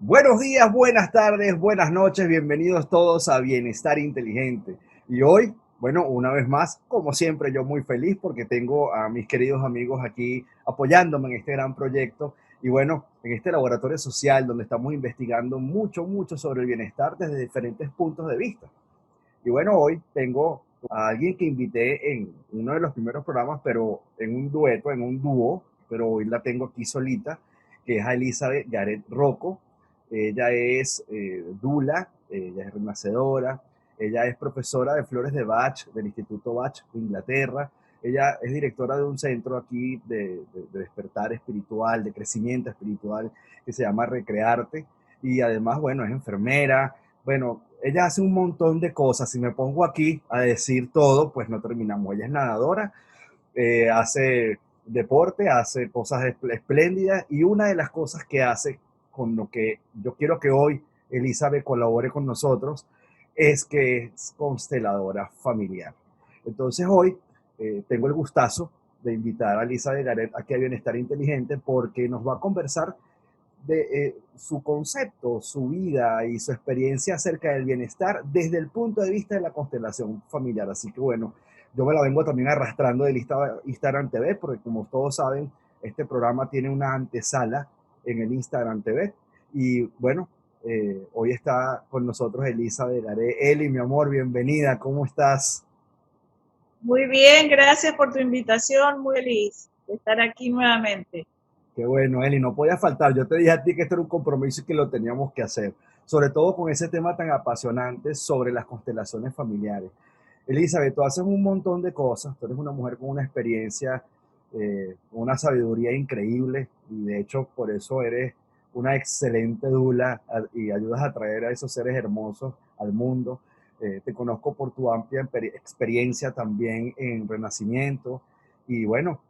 Buenos días, buenas tardes, buenas noches, bienvenidos todos a Bienestar Inteligente. Y hoy, bueno, una vez más, como siempre, yo muy feliz porque tengo a mis queridos amigos aquí apoyándome en este gran proyecto y bueno, en este laboratorio social donde estamos investigando mucho sobre el bienestar desde diferentes puntos de vista. Y bueno, hoy tengo a alguien que invité en uno de los primeros programas, pero en un dueto, en un dúo, pero hoy la tengo aquí solita, que es a Elizabeth Garet Rocco. Ella es dula, ella es renacedora, ella es profesora de flores de Bach del Instituto Bach de Inglaterra. Ella es directora de un centro aquí de despertar espiritual, de crecimiento espiritual, que se llama Recrearte. Y además, bueno, es enfermera. Bueno, ella hace un montón de cosas. Si me pongo aquí a decir todo, pues no terminamos. Ella es nadadora, hace deporte, hace cosas espléndidas y una de las cosas que hace con lo que yo quiero que hoy Elizabeth colabore con nosotros es que es consteladora familiar. Entonces hoy tengo el gustazo de invitar a Elizabeth Garet aquí a Bienestar Inteligente porque nos va a conversar de su concepto, su vida y su experiencia acerca del bienestar desde el punto de vista de la constelación familiar. Así que bueno, yo me la vengo también arrastrando de Instagram TV, porque como todos saben, este programa tiene una antesala en el Instagram TV. Y bueno, hoy está con nosotros Elisa de Garé. Eli, mi amor, bienvenida, ¿cómo estás? Muy bien, gracias por tu invitación, muy feliz de estar aquí nuevamente. Qué bueno, Eli, no podía faltar. Yo te dije a ti que esto era un compromiso y que lo teníamos que hacer, sobre todo con ese tema tan apasionante sobre las constelaciones familiares. Elizabeth, tú haces un montón de cosas, tú eres una mujer con una experiencia, una sabiduría increíble y de hecho por eso eres una excelente dula y ayudas a traer a esos seres hermosos al mundo. Te conozco por tu amplia experiencia también en Renacimiento y bueno,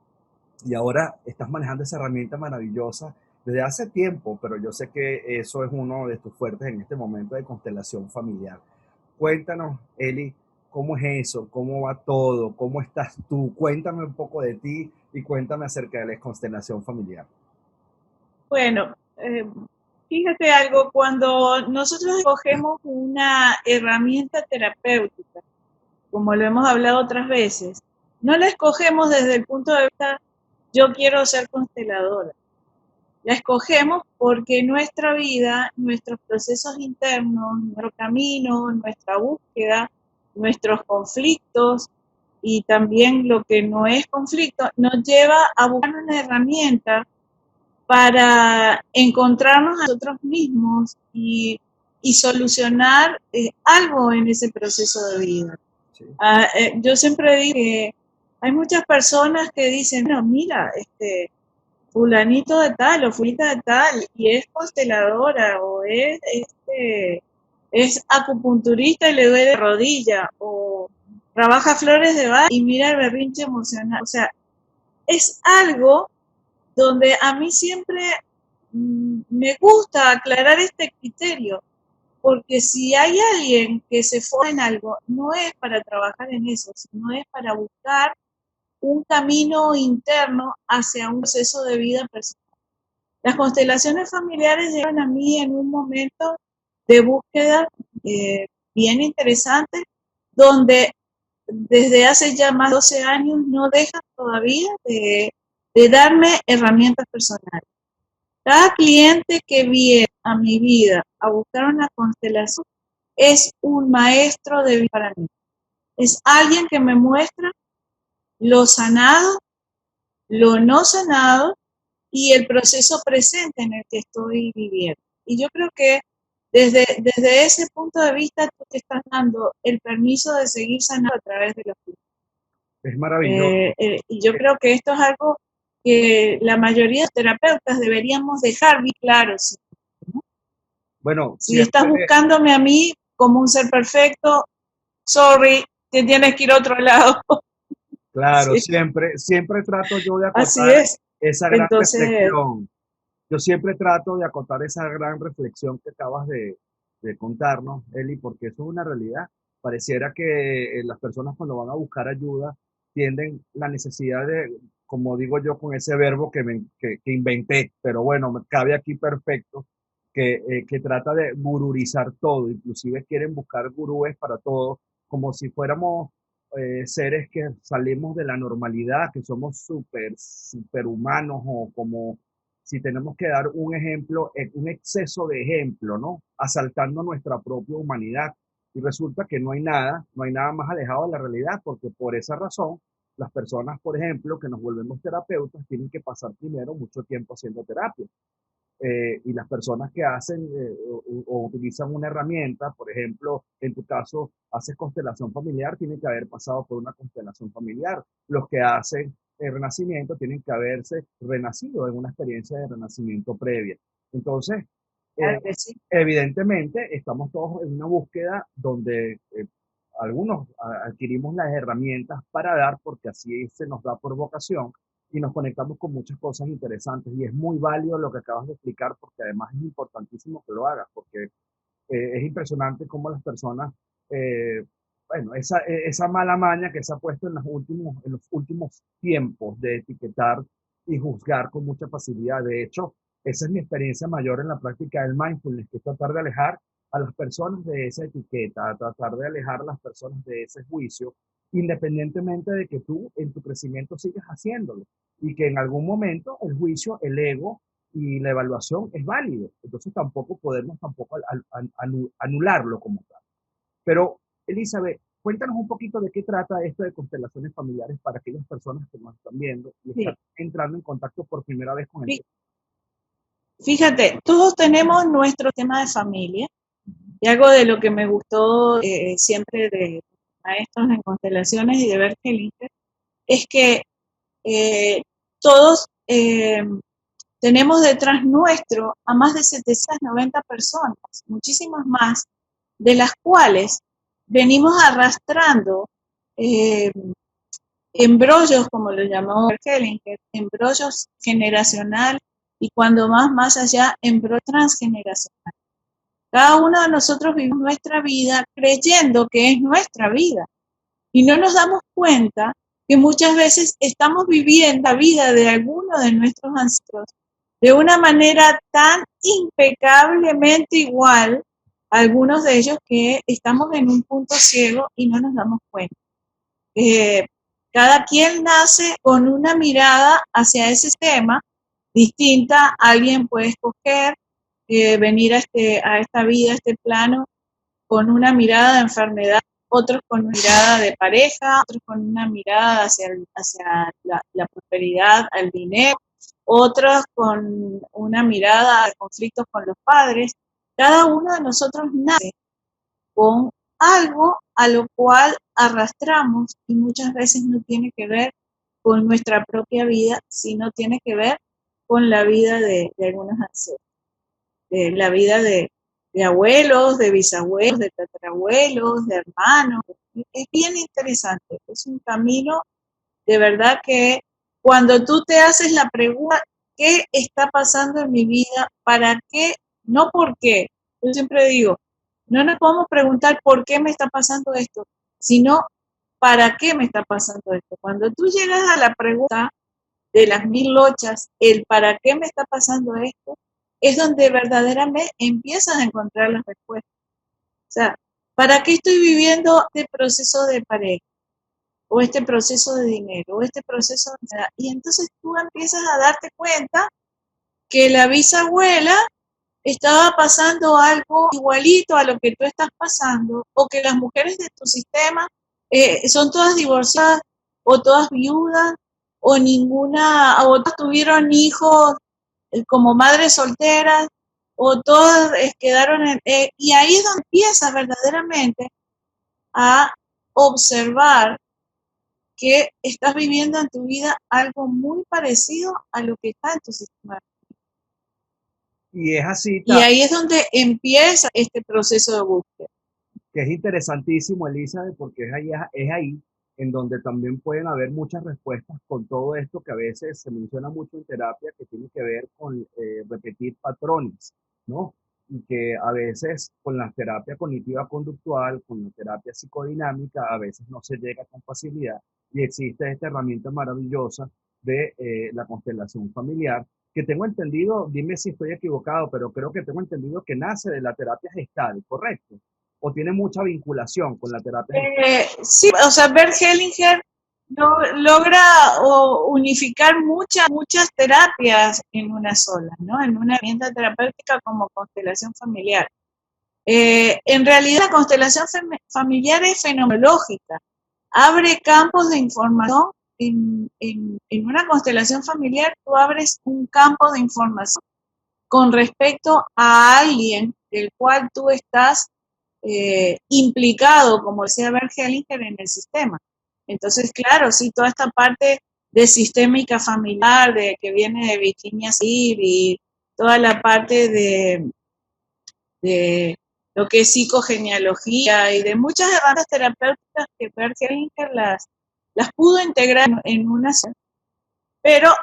y ahora estás manejando esa herramienta maravillosa desde hace tiempo, pero yo sé que eso es uno de tus fuertes en este momento de constelación familiar. Cuéntanos, Eli, ¿cómo es eso? ¿Cómo va todo? ¿Cómo estás tú? Cuéntame un poco de ti y cuéntame acerca de la constelación familiar. Bueno, fíjate algo, cuando nosotros escogemos una herramienta terapéutica, como lo hemos hablado otras veces, no la escogemos desde el punto de vista yo quiero ser consteladora. La escogemos porque nuestra vida, nuestros procesos internos, nuestro camino, nuestra búsqueda, nuestros conflictos y también lo que no es conflicto, nos lleva a buscar una herramienta para encontrarnos a nosotros mismos y solucionar algo en ese proceso de vida. Sí. Yo siempre digo que hay muchas personas que dicen, no, mira, fulanito de tal o fulita de tal y es consteladora o es acupunturista y le duele la rodilla o trabaja flores de Bach y mira el berrinche emocional. O sea, es algo donde a mí siempre me gusta aclarar este criterio, porque si hay alguien que se forma en algo, no es para trabajar en eso, sino es para buscar un camino interno hacia un proceso de vida personal. Las constelaciones familiares llegan a mí en un momento de búsqueda eh, bien interesante, donde desde hace ya más de 12 años no dejan todavía de darme herramientas personales. Cada cliente que viene a mi vida a buscar una constelación es un maestro de vida para mí. Es alguien que me muestra lo sanado, lo no sanado y el proceso presente en el que estoy viviendo. Y yo creo que desde ese punto de vista tú te estás dando el permiso de seguir sanando a través de los tiempos. Es maravilloso. Y yo creo que esto es algo que la mayoría de terapeutas deberíamos dejar bien claro. ¿Sí? Bueno, Si estás siempre, buscándome a mí como un ser perfecto, sorry, te tienes que ir a otro lado. claro, Sí, siempre trato yo de así acotar es. esa gran Entonces, reflexión. Yo siempre trato de acotar esa gran reflexión que acabas de contarnos, Eli, porque eso es una realidad. Pareciera que las personas cuando van a buscar ayuda tienden la necesidad de, como digo yo con ese verbo que inventé, pero bueno, me cabe aquí perfecto, que trata de gururizar todo, inclusive quieren buscar gurúes para todo, como si fuéramos seres que salimos de la normalidad, que somos superhumanos o como si tenemos que dar un ejemplo, un exceso de ejemplo, ¿no? Asaltando nuestra propia humanidad. Y resulta que no hay nada más alejado de la realidad, porque por esa razón, las personas, por ejemplo, que nos volvemos terapeutas, tienen que pasar primero mucho tiempo haciendo terapia. Y las personas que hacen o utilizan una herramienta, por ejemplo, en tu caso, haces constelación familiar, tienen que haber pasado por una constelación familiar. Los que hacen renacimiento tienen que haberse renacido en una experiencia de renacimiento previa. Entonces, Claro eh, que sí. evidentemente, estamos todos en una búsqueda donde algunos adquirimos las herramientas para dar, porque así se nos da por vocación, y nos conectamos con muchas cosas interesantes. Y es muy válido lo que acabas de explicar, porque además es importantísimo que lo hagas, porque es impresionante cómo las personas, eh, bueno, esa mala maña que se ha puesto en los últimos tiempos de etiquetar y juzgar con mucha facilidad. De hecho, esa es mi experiencia mayor en la práctica del mindfulness, que es tratar de alejar a las personas de esa etiqueta, a tratar de alejar a las personas de ese juicio, independientemente de que tú en tu crecimiento sigas haciéndolo y que en algún momento el juicio, el ego y la evaluación es válido. Entonces tampoco podemos tampoco anularlo como tal. Pero, Elizabeth, cuéntanos un poquito de qué trata esto de constelaciones familiares para aquellas personas que nos están viendo y están Sí. entrando en contacto por primera vez con el Fí- tema. Fíjate, todos tenemos nuestro tema de familia y algo de lo que me gustó siempre de maestros en constelaciones y de Bert Hellinger es que eh, todos tenemos detrás nuestro a más de 790 personas, muchísimas más, de las cuales venimos arrastrando eh, embrollos, como lo llamó Hellinger, embrollos generacional y cuando más allá, embrollo transgeneracional. Cada uno de nosotros vivimos nuestra vida creyendo que es nuestra vida y no nos damos cuenta que muchas veces estamos viviendo la vida de alguno de nuestros ancestros de una manera tan impecablemente igual a algunos de ellos que estamos en un punto ciego y no nos damos cuenta. Eh, Cada quien nace con una mirada hacia ese tema distinta. Alguien puede escoger venir a esta vida, a este plano, con una mirada de enfermedad, otros con una mirada de pareja, otros con una mirada hacia la prosperidad, al dinero, otros con una mirada de conflictos con los padres. Cada uno de nosotros nace con algo a lo cual arrastramos y muchas veces no tiene que ver con nuestra propia vida, sino tiene que ver con la vida de algunos ancestros, de la vida de abuelos, de bisabuelos, de tatarabuelos, de hermanos. Es bien interesante, es un camino de verdad que cuando tú te haces la pregunta, ¿qué está pasando en mi vida? ¿Para qué? No por qué. Yo siempre digo, no nos podemos preguntar por qué me está pasando esto, sino para qué me está pasando esto. Cuando tú llegas a la pregunta de las mil lochas, el para qué me está pasando esto, es donde verdaderamente empiezas a encontrar las respuestas. O sea, ¿para qué estoy viviendo este proceso de pareja? O este proceso de dinero, o este proceso de... Y entonces tú empiezas a darte cuenta que la bisabuela estaba pasando algo igualito a lo que tú estás pasando, o que las mujeres de tu sistema son todas divorciadas, o todas viudas, o ninguna, o todas tuvieron hijos como madres solteras, o todas quedaron en... y ahí es donde empiezas verdaderamente a observar que estás viviendo en tu vida algo muy parecido a lo que está en tu sistema. Y es así, Y ahí es donde empieza este proceso de búsqueda. que es interesantísimo, Elizabeth, porque es ahí en donde también pueden haber muchas respuestas con todo esto que a veces se menciona mucho en terapia, que tiene que ver con repetir patrones, ¿no? Y que a veces con la terapia cognitiva conductual, con la terapia psicodinámica, a veces no se llega con facilidad y existe esta herramienta maravillosa de la constelación familiar que tengo entendido, dime si estoy equivocado, pero creo que tengo entendido que nace de la terapia gestal, ¿correcto? O tiene mucha vinculación con la terapia gestal. Sí, o sea, Bert Hellinger logra unificar muchas terapias en una sola, ¿no? En una herramienta terapéutica como constelación familiar. En realidad la constelación familiar es fenomenológica, abre campos de información. En una constelación familiar tú abres un campo de información con respecto a alguien del cual tú estás implicado, como decía Bert Hellinger, en el sistema. Entonces, claro, sí, toda esta parte de sistémica familiar, de que viene de Virginia Satir y toda la parte de lo que es psicogenealogía y de muchas herramientas terapéuticas que Bert Hellinger las pudo integrar en una sola. Pero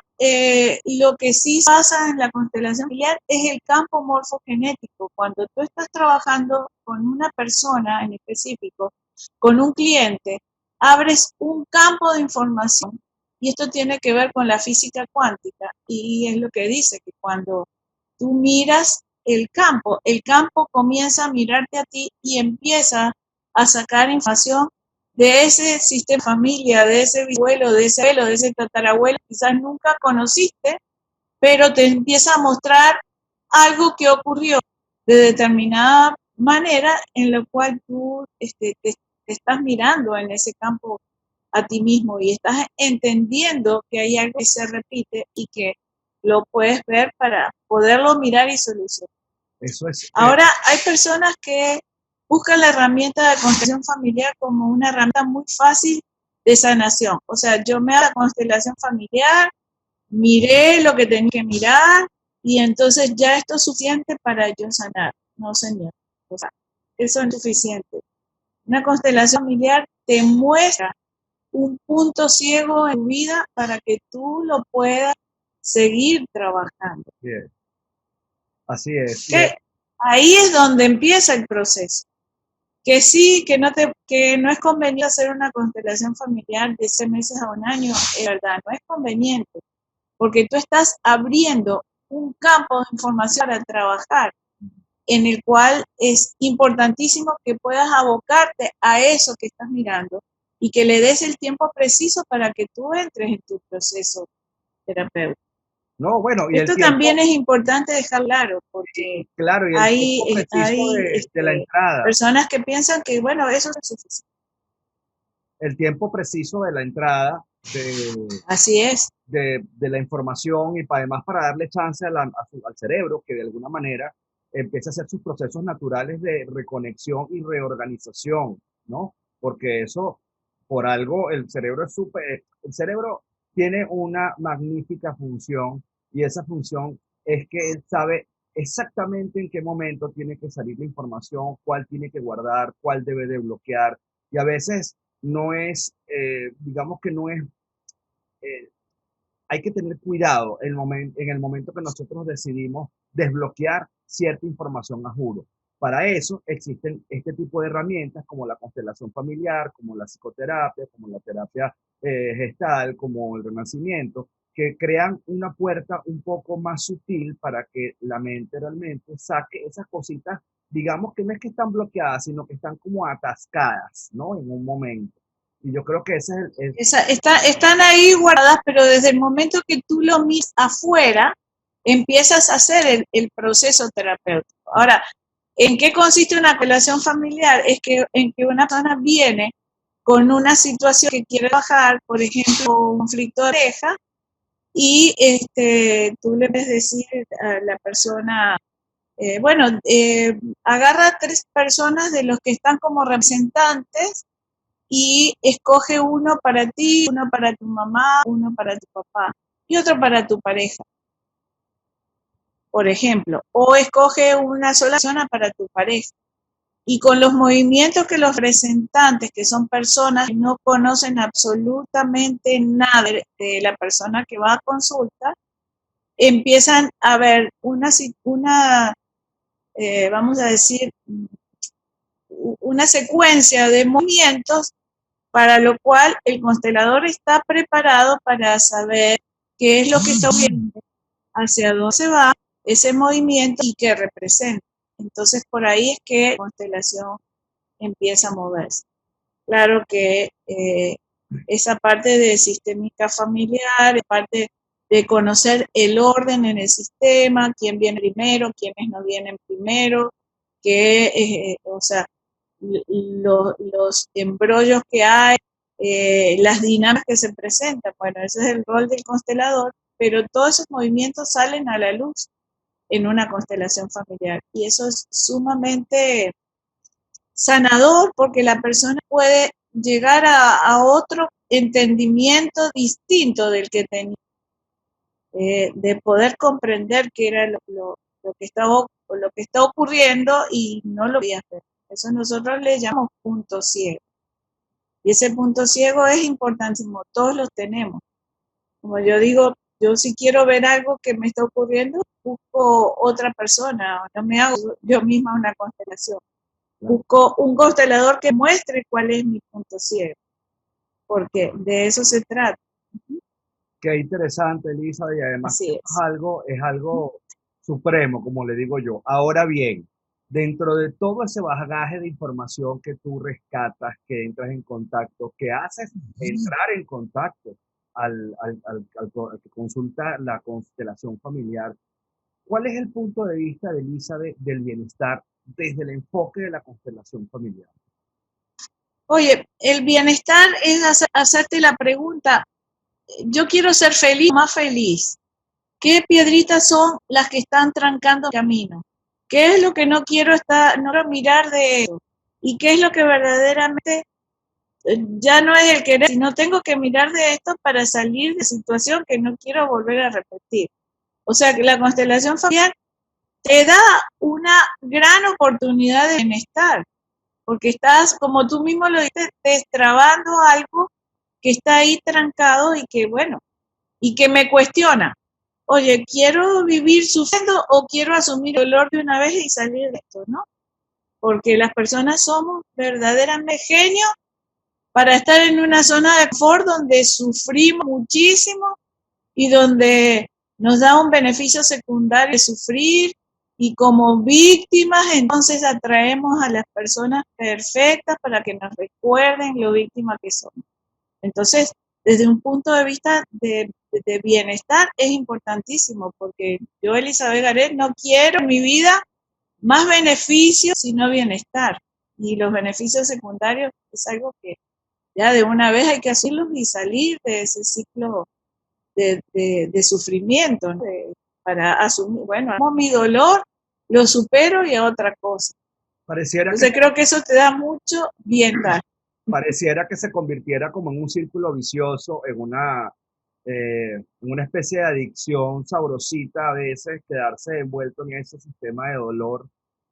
lo que sí pasa en la constelación familiar es el campo morfogenético. Cuando tú estás trabajando con una persona en específico, con un cliente, abres un campo de información y esto tiene que ver con la física cuántica y es lo que dice que cuando tú miras el campo comienza a mirarte a ti y empieza a sacar información de ese sistema de familia, de ese bisabuelo, de ese abuelo, de ese tatarabuelo, quizás nunca conociste, pero te empieza a mostrar algo que ocurrió de determinada manera en lo cual tú te estás mirando en ese campo a ti mismo y estás entendiendo que hay algo que se repite y que lo puedes ver para poderlo mirar y solucionar. Eso es, Ahora, hay personas que buscan la herramienta de constelación familiar como una herramienta muy fácil de sanación. O sea, yo me hago la constelación familiar, miré lo que tenía que mirar y entonces ya esto es suficiente para yo sanar. No, señor. O sea, eso no es suficiente. Una constelación familiar te muestra un punto ciego en tu vida para que tú lo puedas seguir trabajando. bien, así es. Que ahí es donde empieza el proceso. Que sí, que no es conveniente hacer una constelación familiar de 6 meses a un año, es verdad, no es conveniente, porque tú estás abriendo un campo de información para trabajar, en el cual es importantísimo que puedas abocarte a eso que estás mirando y que le des el tiempo preciso para que tú entres en tu proceso terapéutico. No, bueno, y el Esto tiempo, también es importante dejar claro, porque claro, y el hay, tiempo preciso hay de la entrada. personas que piensan que, bueno, eso es suficiente. El tiempo preciso de la entrada Así es. de la información y además para darle chance al cerebro que de alguna manera empiece a hacer sus procesos naturales de reconexión y reorganización, ¿no? Porque eso, por algo, el cerebro es súper, el cerebro tiene una magnífica función y esa función es que él sabe exactamente en qué momento tiene que salir la información, cuál tiene que guardar, cuál debe de bloquear y a veces no es, digamos que no es, eh, hay que tener cuidado en el momento que nosotros decidimos desbloquear cierta información a juro. Para eso existen este tipo de herramientas como la constelación familiar, como la psicoterapia, como la terapia gestal, como el renacimiento, que crean una puerta un poco más sutil para que la mente realmente saque esas cositas, digamos que no es que están bloqueadas, sino que están como atascadas, ¿no? En un momento. Y yo creo que ese es Están ahí guardadas, pero desde el momento que tú lo miras afuera, empiezas a hacer el proceso terapéutico. Ahora, ¿en qué consiste una relación familiar? Es que en que una persona viene con una situación que quiere bajar, por ejemplo, un conflicto de pareja, y tú le puedes decir a la persona, bueno, agarra 3 personas de los que están como representantes y escoge uno para ti, uno para tu mamá, uno para tu papá y otro para tu pareja, por ejemplo. O escoge una sola persona para tu pareja. Y con los movimientos que los representantes, que son personas que no conocen absolutamente nada de la persona que va a consulta, empiezan a ver vamos a decir, una secuencia de movimientos para lo cual el constelador está preparado para saber qué es lo que está ocurriendo, hacia dónde se va ese movimiento y qué representa. Entonces por ahí es que la constelación empieza a moverse. Claro que esa parte de sistémica familiar, parte de conocer el orden en el sistema, quién viene primero, quiénes no vienen primero, o sea, los embrollos que hay, las dinámicas que se presentan. Bueno, ese es el rol del constelador, pero todos esos movimientos salen a la luz en una constelación familiar y eso es sumamente sanador porque la persona puede llegar a otro entendimiento distinto del que tenía, de poder comprender qué era lo que está ocurriendo y no lo veía hacer. Eso nosotros le llamamos punto ciego. Y ese punto ciego es importantísimo, todos los tenemos. Como yo digo, yo si quiero ver algo que me está ocurriendo, busco otra persona, no me hago yo misma una constelación. Busco un constelador que muestre cuál es mi punto ciego, porque de eso se trata. Qué interesante, Elisa, y además Así es. es algo supremo, como le digo yo. Ahora bien, dentro de todo ese bagaje de información que tú rescatas, que entras en contacto, que haces entrar en contacto al que consulta la constelación familiar, ¿cuál es el punto de vista de Elizabeth del bienestar desde el enfoque de la constelación familiar? Oye, el bienestar es hacerte la pregunta, yo quiero ser feliz, más feliz. ¿Qué piedritas son las que están trancando el camino? ¿Qué es lo que no quiero mirar de eso? ¿Y qué es lo que verdaderamente ya no es el querer, sino tengo que mirar de esto para salir de situación que no quiero volver a repetir? O sea que la constelación familiar te da una gran oportunidad de bienestar, porque estás, como tú mismo lo dices, destrabando algo que está ahí trancado y que, bueno, y que me cuestiona. Oye, ¿quiero vivir sufriendo o quiero asumir el dolor de una vez y salir de esto, no? Porque las personas somos verdaderamente genios para estar en una zona de confort donde sufrimos muchísimo y donde nos da un beneficio secundario de sufrir y como víctimas entonces atraemos a las personas perfectas para que nos recuerden lo víctimas que somos. Entonces, desde un punto de vista de bienestar es importantísimo porque yo, Elizabeth Garet, no quiero en mi vida más beneficios sino bienestar. Y los beneficios secundarios es algo que ya de una vez hay que asumirlos y salir de ese ciclo de sufrimiento, ¿no? Para asumir, bueno, asumo mi dolor, lo supero y a otra cosa. Pareciera que, Entonces creo que eso te da mucho bienestar. pareciera que se convirtiera como en un círculo vicioso, en una especie de adicción sabrosita a veces, quedarse envuelto en ese sistema de dolor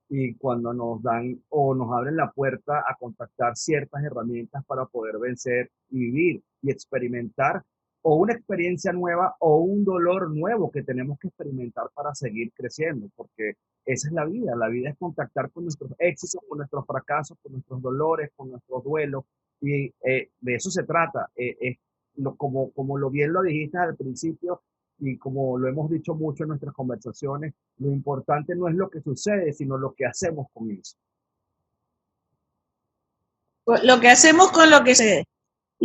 y cuando nos dan o nos abren la puerta a contactar ciertas herramientas para poder vencer y vivir y experimentar o una experiencia nueva o un dolor nuevo que tenemos que experimentar para seguir creciendo, porque esa es la vida es contactar con nuestros éxitos, con nuestros fracasos, con nuestros dolores, con nuestros duelos, y de eso se trata. Como lo bien lo dijiste al principio y como lo hemos dicho mucho en nuestras conversaciones, lo importante no es lo que sucede, sino lo que hacemos con eso. Lo que hacemos con lo que se...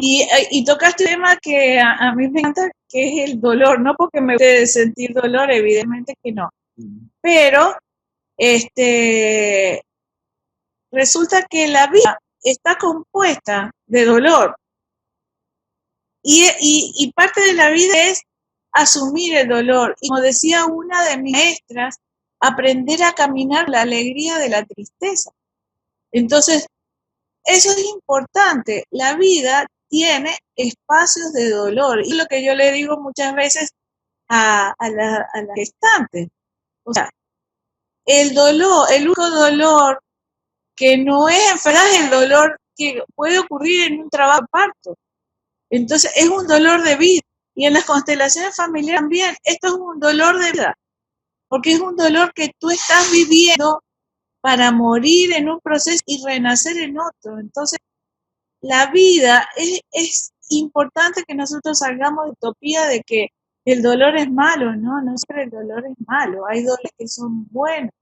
Y tocaste un tema que a mí me encanta, que es el dolor, no porque me guste sentir dolor, evidentemente que no, pero resulta que la vida está compuesta de dolor y parte de la vida es asumir el dolor. Y como decía una de mis maestras, aprender a caminar la alegría de la tristeza. Entonces, eso es importante. La vida tiene espacios de dolor. Y lo que yo le digo muchas veces a las gestantes. O sea, el dolor, el único dolor que no es enfermedad es el dolor que puede ocurrir en un trabajo de parto. Entonces, es un dolor de vida. Y en las constelaciones familiares también, esto es un dolor de vida. Porque es un dolor que tú estás viviendo para morir en un proceso y renacer en otro. Entonces, la vida es importante que nosotros salgamos de utopía de que el dolor es malo, ¿no? No siempre el dolor es malo. Hay dolores que son buenos.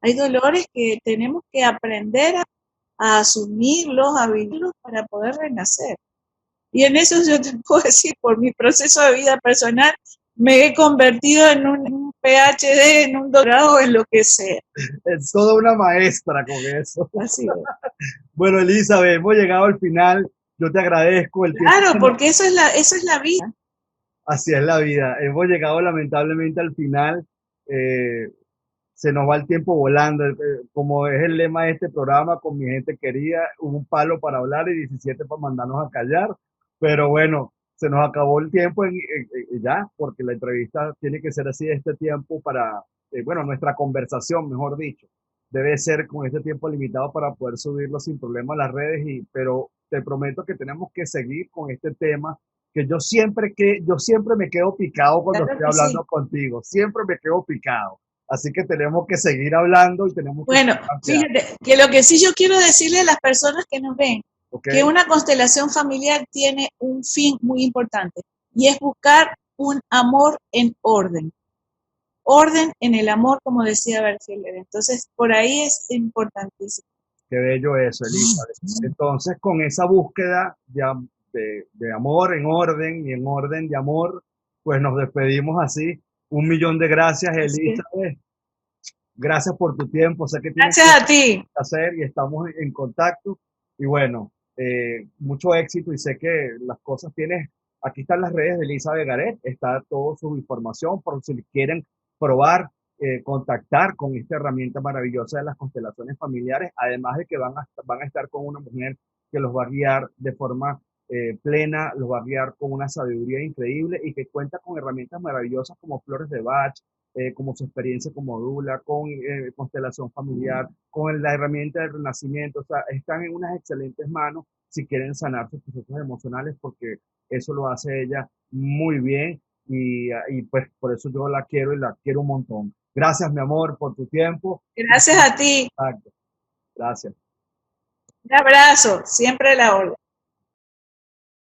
Hay dolores que tenemos que aprender a asumirlos, a vivirlos para poder renacer. Y en eso yo te puedo decir, por mi proceso de vida personal, me he convertido en un PhD, en un doctorado, en lo que sea. Es toda una maestra con eso. Así es. Bueno, Elizabeth, hemos llegado al final. Yo te agradezco el tiempo. Claro, porque eso es la vida. Así es la vida. Hemos llegado lamentablemente al final. Eh, Se nos va el tiempo volando. Como es el lema de este programa, con mi gente querida, un palo para hablar y 17 para mandarnos a callar. Pero bueno, se nos acabó el tiempo ya, porque la entrevista tiene que ser así, este tiempo para, bueno, nuestra conversación, mejor dicho, debe ser con este tiempo limitado para poder subirlo sin problema a las redes. Pero te prometo que tenemos que seguir con este tema que yo siempre me quedo picado cuando Claro estoy que sí. hablando contigo, siempre me quedo picado. Así que tenemos que seguir hablando y tenemos que Bueno, plantear, fíjate que lo que sí yo quiero decirle a las personas que nos ven, ¿ok? que una constelación familiar tiene un fin muy importante y es buscar un amor en orden. Orden en el amor, como decía Bergeler. Entonces, por ahí es importantísimo. Qué bello eso, Elizabeth. Entonces, con esa búsqueda de amor en orden y en orden de amor, pues nos despedimos así. 1 millón de gracias, Así es. Elizabeth. Gracias por tu tiempo. Sé que tienes Gracias a ti. que hacer y estamos en contacto. Y bueno, mucho éxito y sé que las cosas tienes. Aquí están las redes de Elizabeth Garet, está toda su información por si quieren probar, contactar con esta herramienta maravillosa de las constelaciones familiares, además de que van a estar con una mujer que los va a guiar de forma plena, los va a guiar con una sabiduría increíble y que cuenta con herramientas maravillosas como flores de Bach, como su experiencia como Dula, con constelación familiar, con la herramienta del renacimiento. O sea, están en unas excelentes manos si quieren sanar sus procesos emocionales, porque eso lo hace ella muy bien y pues por eso yo la quiero y la quiero un montón. Gracias, mi amor, por tu tiempo. Gracias a ti. Exacto. Gracias. Un abrazo. Siempre a la orden.